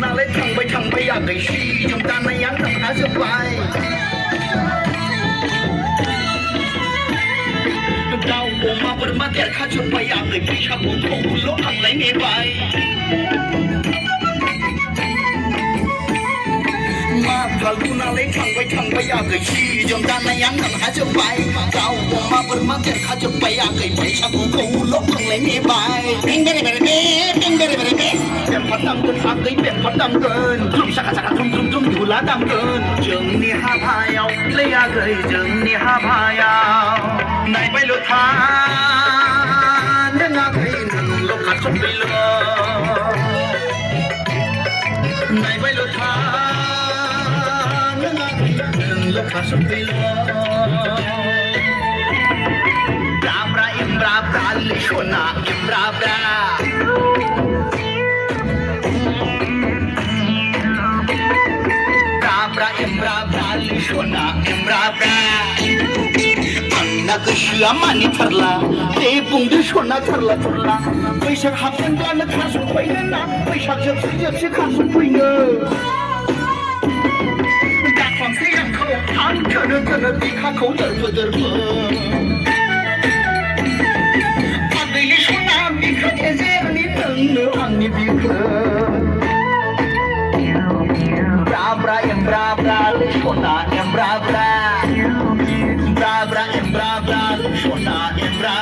नालाय थांबाय आगै सिजों दानाया नोंहा जोब्बाय दाउ अमा बोरमा देरखाजोब्बाय आगै बैसागुखौल' आंलाय नेबाय मा फाल्गुनालाय थांबाय आगै सिजों दानाया नोंहा जोब्बाय दाउ अमा बोरमा देरखाजोब्बाय आगै बैसागुखौल' आंलाय नेबाय बेमफार दामगोन आगै बेमफार दामगोन थुम साखा साखा थुम धुला दामगोन जोंनि हाबायाव लै आगै जोंनि हाबायाव नायबायल' था नों आगै नोंल' खाथबैल' नायबायल' था नों आगै नोंल' खाथबैल' ब्रा एमब्रा ब्रालै सना एमब्रा ब्रा एमब्रा ब्रालै सना एमब्रा ब्रा आंना गोसोआ मानिथारला दे बुंदो सना थारला बैसाग हाबजेनब्लानो खारसनफैनो ना बैसाग जोबसै खारसनफैनो दाख्लांसै आंखौ आं थोनो बिखाखौ दोरबो आगैनि सना बिखा गेजेरनि नोंनो आंनि बिखो Bra embra sona embra embra sona embra